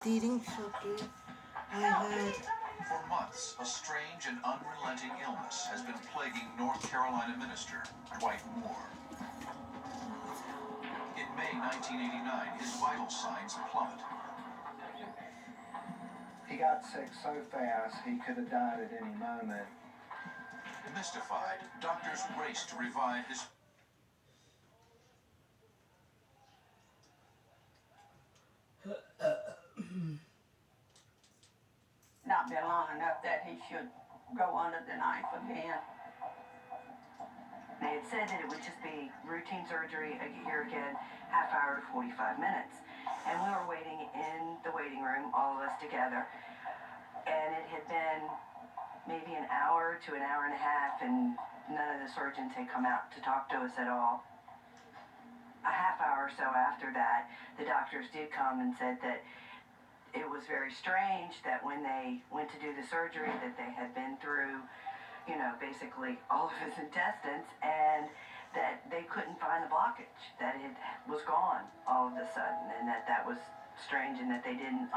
Eating chocolate. I had For months, a strange and unrelenting illness has been plaguing North Carolina minister Dwight Moore. In May 1989, his vital signs plummet. He got sick so fast he could have died at any moment. Mystified, doctors race to revive his not been long enough that he should go under the knife again. They had said that it would just be routine surgery, here again, half hour to 45 minutes. And we were waiting in the waiting room, all of us together. And it had been maybe an hour to an hour and a half, and none of the surgeons had come out to talk to us at all. A half hour or so after that, the doctors did come and said that it was very strange that when they went to do the surgery that they had been through, basically all of his intestines, and that they couldn't find the blockage, that it was gone all of a sudden, and that was strange, and that they didn't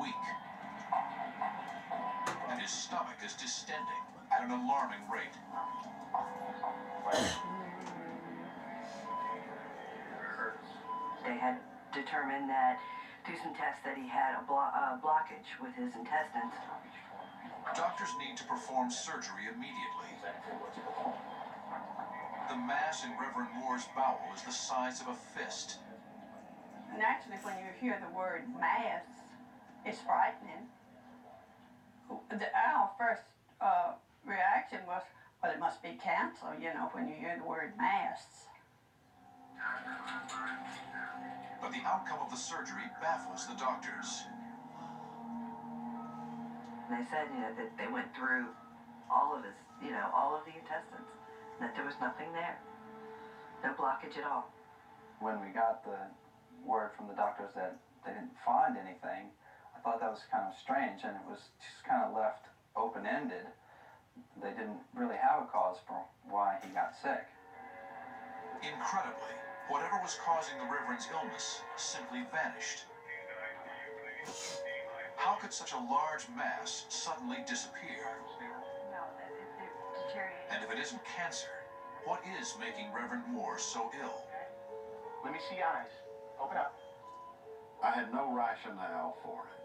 weak, and his stomach is distending at an alarming rate. They had determined that through some tests that he had a blockage with his intestines. Doctors need to perform surgery immediately. The mass in Reverend Moore's bowel is the size of a fist. And actually, when you hear the word mass, it's frightening. Our first reaction was, well, it must be cancer, when you hear the word mass. But the outcome of the surgery baffles the doctors. They said, that they went through all of his, all of the intestines, that there was nothing there. No blockage at all. When we got the word from the doctors that they didn't find anything, I thought that was kind of strange, and it was just kind of left open-ended. They didn't really have a cause for why he got sick. Incredibly, whatever was causing the Reverend's illness simply vanished. How could such a large mass suddenly disappear? No, it deteriorated. And if it isn't cancer, what is making Reverend Moore so ill? Let me see eyes. Open up. I had no rationale for it.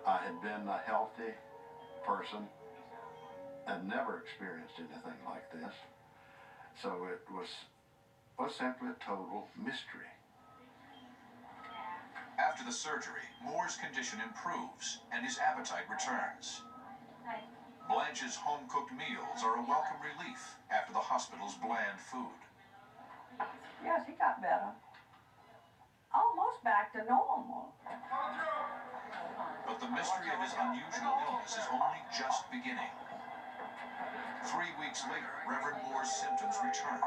I had been a healthy person and never experienced anything like this. So it was simply a total mystery. After the surgery, Moore's condition improves and his appetite returns. Blanche's home-cooked meals are a welcome relief after the hospital's bland food. Yes, he got better. Almost back to normal. But the mystery of his unusual illness is only just beginning. 3 weeks later, Reverend Moore's symptoms return.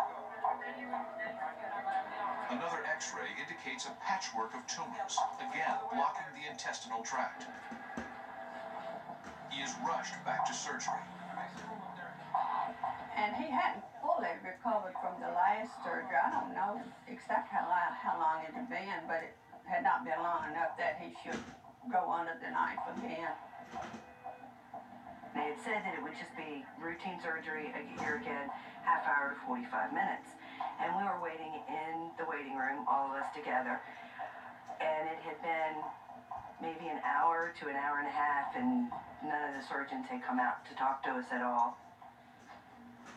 Another X-ray indicates a patchwork of tumors, again blocking the intestinal tract. He is rushed back to surgery. And he hadn't fully recovered from the last surgery. I don't know exactly how long it had been, but it had not been long enough that he should go under the knife again. They had said that it would just be routine surgery, here again, half hour to 45 minutes. And we were waiting in the waiting room, all of us together. And it had been maybe an hour to an hour and a half, and none of the surgeons had come out to talk to us at all.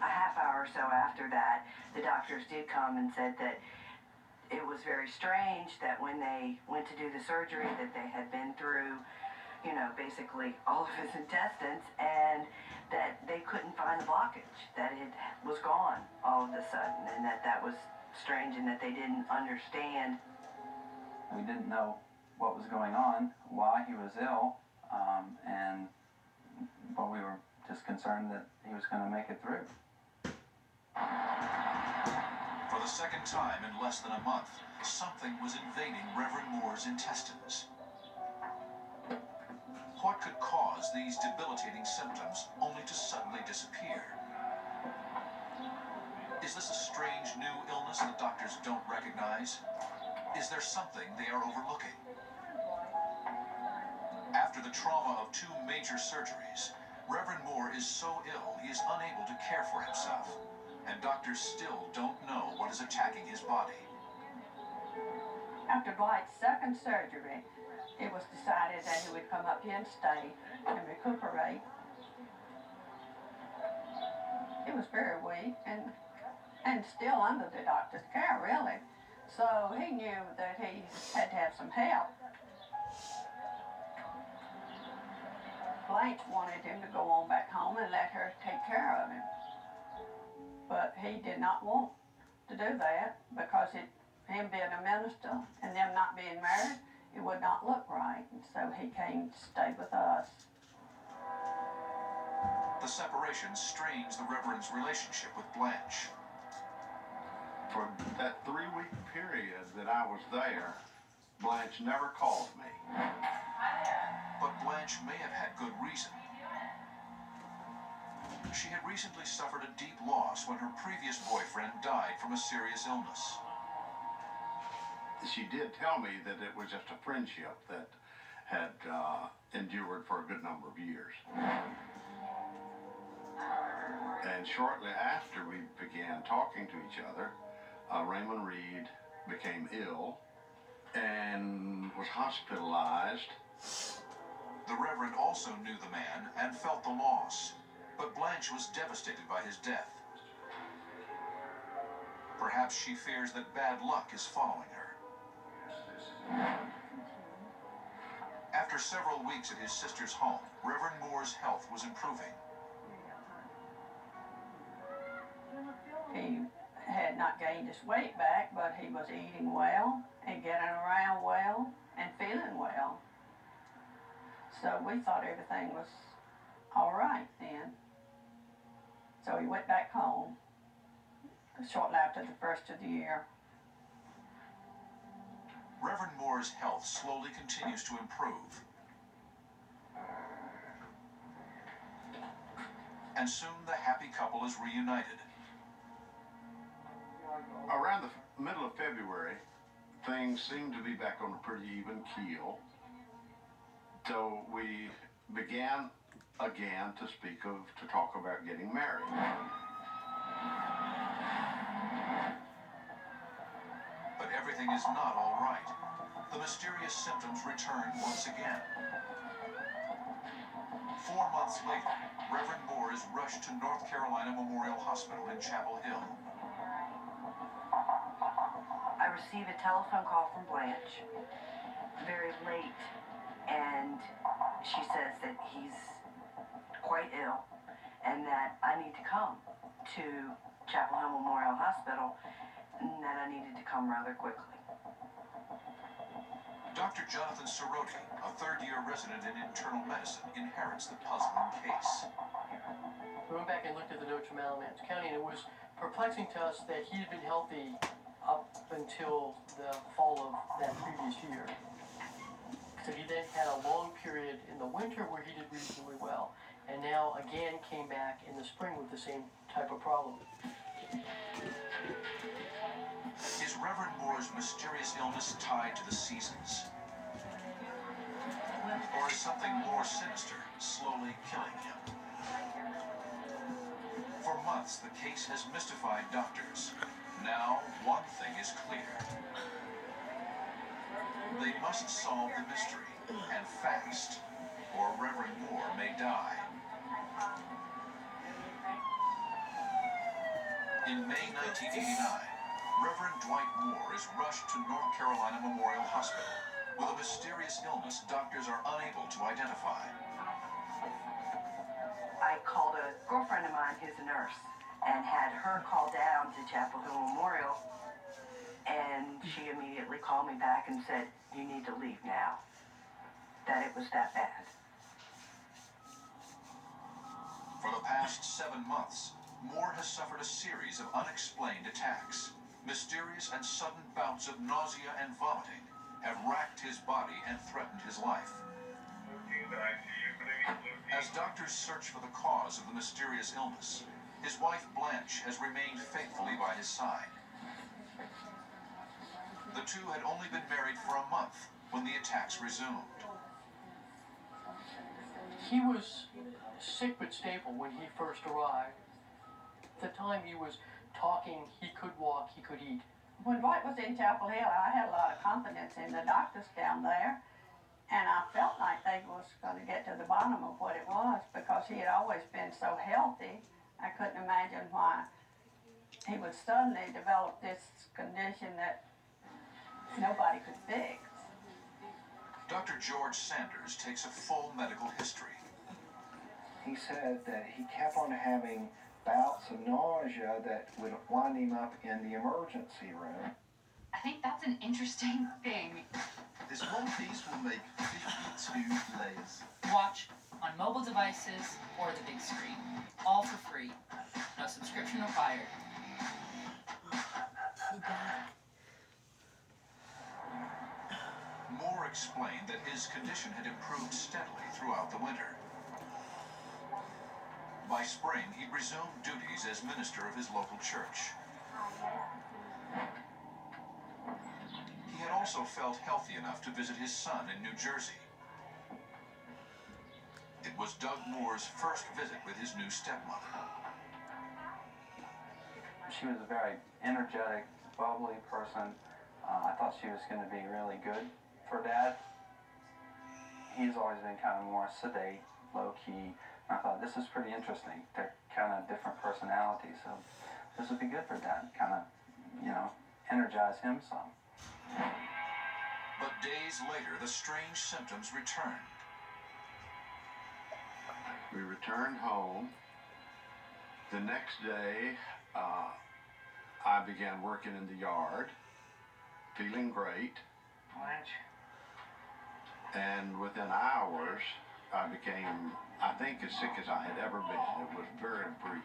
A half hour or so after that, the doctors did come and said that it was very strange that when they went to do the surgery that they had been through, basically all of his intestines, and that they couldn't find the blockage, that it was gone all of a sudden, and that was strange, and that they didn't understand. We didn't know what was going on, why he was ill, but we were just concerned that he was going to make it through. For the second time in less than a month, something was invading Reverend Moore's intestines. What could cause these debilitating symptoms only to suddenly disappear? Is this a strange new illness that doctors don't recognize? Is there something they are overlooking? After the trauma of 2 major surgeries, Reverend Moore is so ill he is unable to care for himself, and doctors still don't know what is attacking his body. After Dwight's second surgery, it was decided that he would come up here and stay and recuperate. He was very weak and still under the doctor's care, really. So he knew that he had to have some help. Blanche wanted him to go on back home and let her take care of him. But he did not want to do that because him being a minister and them not being married, it would not look right. And so he came to stay with us. The separation strains the Reverend's relationship with Blanche. For that 3-week period that I was there, Blanche never called me. But Blanche may have had good reason. She had recently suffered a deep loss when her previous boyfriend died from a serious illness. She did tell me that it was just a friendship that had endured for a good number of years. And shortly after we began talking to each other, Raymond Reed became ill and was hospitalized. The Reverend also knew the man and felt the loss, but Blanche was devastated by his death. Perhaps she fears that bad luck is following her. After several weeks at his sister's home, Reverend Moore's health was improving. He had not gained his weight back, but he was eating well and getting around well and feeling well. So we thought everything was all right then. So he went back home shortly after the first of the year. Reverend Moore's health slowly continues to improve. And soon the happy couple is reunited. Around the middle of February, things seemed to be back on a pretty even keel. So we began again to talk about getting married. But everything is not all right. The mysterious symptoms return once again. 4 months later, Reverend Moore is rushed to North Carolina Memorial Hospital in Chapel Hill. I receive a telephone call from Blanche very late, and she says that he's quite ill and that I need to come to Chapel Hill Memorial Hospital and that I needed to come rather quickly. Dr. Jonathan Cerroti, a third-year resident in internal medicine, inherits the puzzling case. We went back and looked at the notes from Alamance County, and it was perplexing to us that he had been healthy up until the fall of that previous year. So he then had a long period in the winter where he did reasonably well, and now again came back in the spring with the same type of problem. Is Reverend Moore's mysterious illness tied to the seasons? Or is something more sinister slowly killing him? For months, the case has mystified doctors. Now, one thing is clear. They must solve the mystery, and fast, or Reverend Moore may die. In May 1989, Reverend Dwight Moore is rushed to North Carolina Memorial Hospital with a mysterious illness doctors are unable to identify. I called a girlfriend of mine who's a nurse and had her call down to Chapel Hill Memorial, and she immediately called me back and said, "You need to leave now," that it was that bad. For the past 7 months, Moore has suffered a series of unexplained attacks. Mysterious and sudden bouts of nausea and vomiting have racked his body and threatened his life. As doctors search for the cause of the mysterious illness, His wife Blanche has remained faithfully by his side. The two had only been married for a month when the attacks resumed. He was sick but stable when he first arrived. At the time he was talking, he could walk, he could eat. When Dwight was in Chapel Hill, I had a lot of confidence in the doctors down there, and I felt like they was going to get to the bottom of what it was because he had always been so healthy. I couldn't imagine why he would suddenly develop this condition that nobody could fix. Dr. George Sanders takes a full medical history. He said that he kept on having bouts of nausea that would wind him up in the emergency room. I think that's an interesting thing. This one piece will make 52 layers. Watch on mobile devices or the big screen. All for free. No subscription required. Moore explained that his condition had improved steadily throughout the winter. By spring, he'd resumed duties as minister of his local church. He had also felt healthy enough to visit his son in New Jersey. It was Doug Moore's first visit with his new stepmother. She was a very energetic, bubbly person. I thought she was going to be really good for Dad. He's always been kind of more sedate, low-key. I thought this is pretty interesting. They're kind of different personalities, so this would be good for Dad. Kind of, energize him some. But days later, the strange symptoms returned. We returned home. The next day, I began working in the yard, feeling great. Blanche. And within hours, I became, I think, as sick as I had ever been. It was a very brief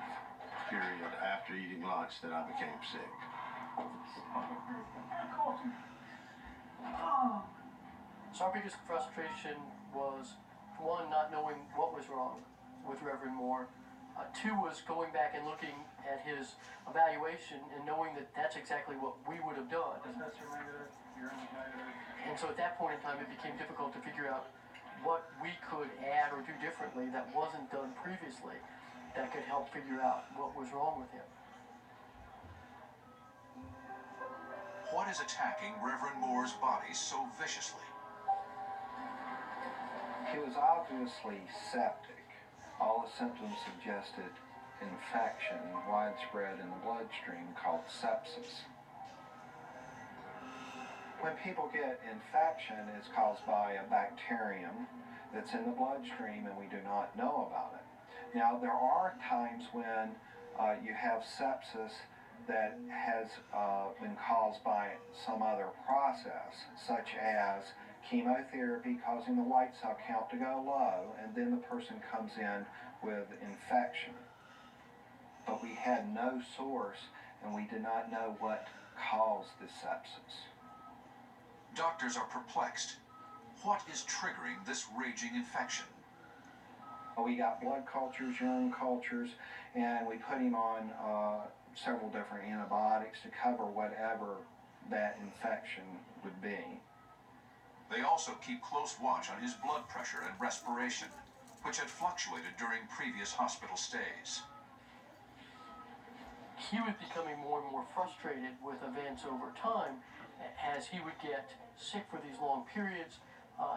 period after eating lunch that I became sick. So our biggest frustration was, one, not knowing what was wrong with Reverend Moore. Two was going back and looking at his evaluation and knowing that that's exactly what we would have done. And so at that point in time, it became difficult to figure out what we could add or do differently that wasn't done previously that could help figure out what was wrong with him. What is attacking Reverend Moore's body so viciously? He was obviously septic. All the symptoms suggested infection widespread in the bloodstream called sepsis. When people get infection, it's caused by a bacterium that's in the bloodstream and we do not know about it. Now, there are times when you have sepsis that has been caused by some other process, such as chemotherapy causing the white cell count to go low, and then the person comes in with infection. But we had no source, and we did not know what caused the sepsis. Doctors are perplexed. What is triggering this raging infection? We got blood cultures, urine cultures, and we put him on several different antibiotics to cover whatever that infection would be. They also keep close watch on his blood pressure and respiration, which had fluctuated during previous hospital stays. He was becoming more and more frustrated with events over time as he would get sick for these long periods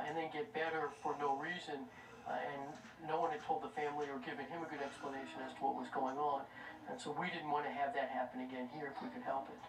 and then get better for no reason, and no one had told the family or given him a good explanation as to what was going on, and so we didn't want to have that happen again here if we could help it.